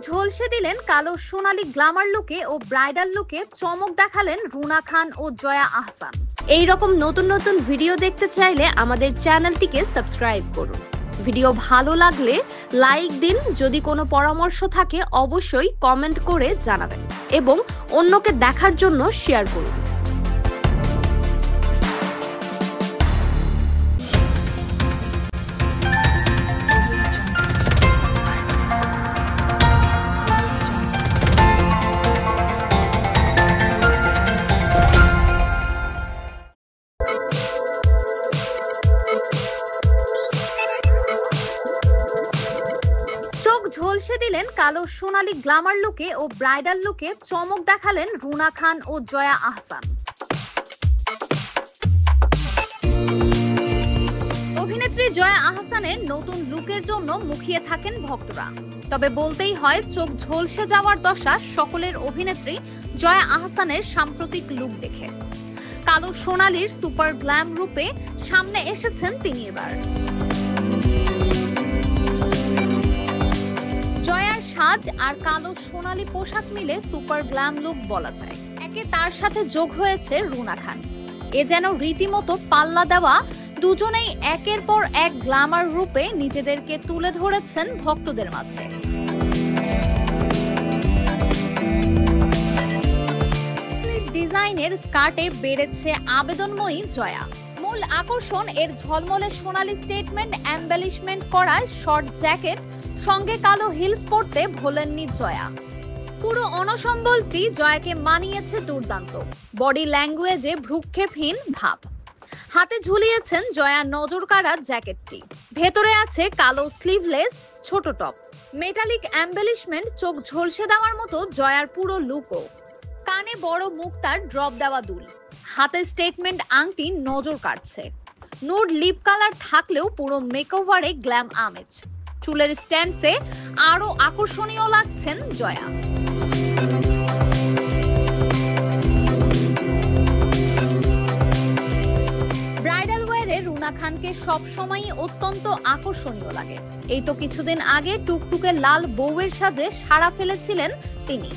ঝলসে দিলেন কালো সোনালী গ্ল্যামার লুকে ও ব্রাইডাল লুকে চমক দেখালেন রুনা খান ও জয়া আহসান। এই রকম নতুন নতুন ভিডিও দেখতে চাইলে আমাদের চ্যানেলটিকে সাবস্ক্রাইব করুন। ভিডিও ভালো লাগলে লাইক দিন, যদি কোনো পরামর্শ থাকে অবশ্যই কমেন্ট করে জানাবেন এবং অন্যকে দেখার জন্য শেয়ার করুন। ঝলসে দিলেন কালো সোনালী গ্ল্যামার লুকে ও ব্রাইডাল লুকে চমক দেখালেন রুনা খান ও জয়া আহসান। অভিনেত্রী জয়া আহসানের নতুন লুকের জন্য মুখিয়ে থাকেন ভক্তরা, তবে বলতেই হয় চোখ ঝলসে যাওয়ার দশা সকলের অভিনেত্রী জয়া আহসানের সাম্প্রতিক লুক দেখে। কালো সোনালীর সুপার গ্ল্যাম রূপে সামনে এসেছেন তিনি এবার। সাজ আর কালো সোনালী পোশাক মিলে সুপার গ্ল্যাম লুক বলা যায়। একে তার সাথে যোগ হয়েছে রুনা খান। এ যেন রীতিমতো পাল্লা দেওয়া, দুজনেই একের পর এক গ্ল্যামার রূপে নিজেদেরকে তুলে ধরেছেন ভক্তদের মাঝে। ডিজাইনের স্কার্টে বেড়েছে আবেদনময়ী জয়া। মূল আকর্ষণ এর ঝলমলে সোনালী স্টেটমেন্ট এমবেলিশমেন্ট করা শর্ট জ্যাকেট, সঙ্গে কালো হিলস পরতে ভোলেননি জয়া। পুরো অনসম্বলটি জয়াকে মানিয়েছে দুর্দান্ত। বডি ল্যাঙ্গুয়েজে ভ্রুক্ষেপহীন ভাব। হাতে ঝুলিয়েছেন জয়া নজর কাড়া জ্যাকেটটি। ভেতরে আছে কালো স্লিভলেস ছোট টপ। মেটালিক এমবেলিশমেন্ট চোখ ঝলসে দেওয়ার মতো জয়ার পুরো লুকও। কানে বড় মুক্তার ড্রপ দেওয়া দুল। হাতে স্টেটমেন্ট আংটি নজর কাটছে। নুড লিপ কালার থাকলেও পুরো মেকওভারে গ্ল্যাম আমেজ। চুলের স্ট্যান্ডসে আরো আকর্ষণীয় লাগছেন জয়া। ব্রাইডাল ওয়্যারে রুনা খানকে সবসময়ই অত্যন্ত আকর্ষণীয় লাগে। এই তো কিছুদিন আগে টুকটুকে লাল বউয়ের সাজে সাড়া ফেলেছিলেন তিনি।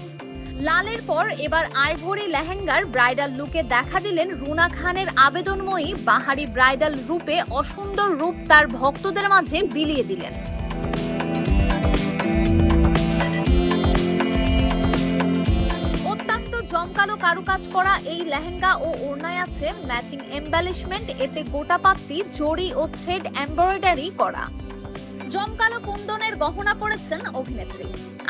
লালের পর এবার আইভরি লেহেঙ্গার ব্রাইডাল লুকে দেখা দিলেন রুনা খানের আবেদনময়ী বাহারি ব্রাইডাল রূপে। অসুন্দর রূপ তার ভক্তদের মাঝে বিলিয়ে দিলেন। অত্যন্ত জমকালো কারুকাজ করা এই লেহেঙ্গা ও ওড়নায় আছে ম্যাচিং এমবেলিশমেন্ট। এতে গোটা পাত্তি জড়ি ও থ্রেড এমব্রয়ডারি করা। জমকালো কুন্দনের গহনা পরেছেন অভিনেত্রী।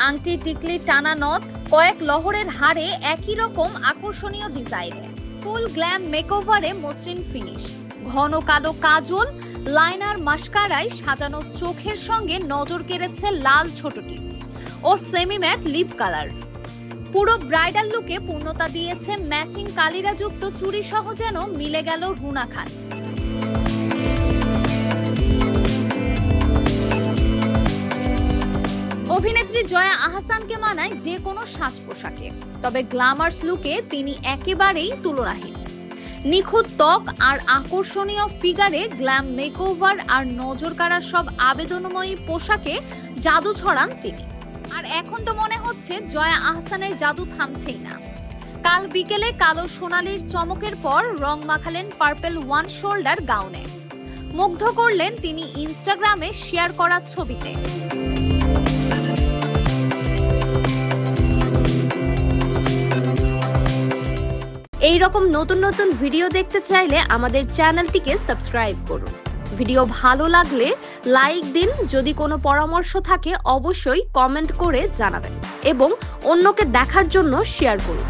আংটি, টিকলি, টানা নথ, কয়েক লহরের হারে একই রকম আকর্ষণীয় ডিজাইনে। ফুল গ্ল্যাম মেকওভারে মসৃণ ফিনিশ। ঘন কালো কাজল, লাইনার, মাস্কারায় সাজানো চোখের সঙ্গে নজর কেড়েছে লাল ছোট টিপ ও সেমি ম্যাট লিপ কালার। পুরো ব্রাইডাল লুকে পূর্ণতা দিয়েছে ম্যাচিং কালিরাযুক্ত চুড়ি সহ, যেন মিলে গেল রুনা খান। অভিনেত্রী জয়া আহসানকে মানায় যে কোনো সাজ পোশাকে, তবে গ্ল্যামার্স লুকে তিনি একেবারেই তুলনাহীন। নিখুঁত ত্বক আর আকর্ষণীয় ফিগারে গ্ল্যাম মেকওভার আর নজর কাড়া সব আবেদনময়ী পোশাকে জাদু ছড়ান তিনি। আর এখন তো মনে হচ্ছে জয়া আহসানের জাদু থামছেই না। কাল বিকেলে কালো সোনালীর চমকের পর রং মাখালেন পার্পল ওয়ান শোল্ডার গাউনে। মুগ্ধ করলেন তিনি ইনস্টাগ্রামে শেয়ার করা ছবিতে। এই রকম নতুন নতুন ভিডিও দেখতে চাইলে আমাদের চ্যানেলটিকে সাবস্ক্রাইব করুন। ভিডিও ভালো লাগলে লাইক দিন, যদি কোনো পরামর্শ থাকে অবশ্যই কমেন্ট করে জানাবেন এবং অন্যকে দেখার জন্য শেয়ার করুন।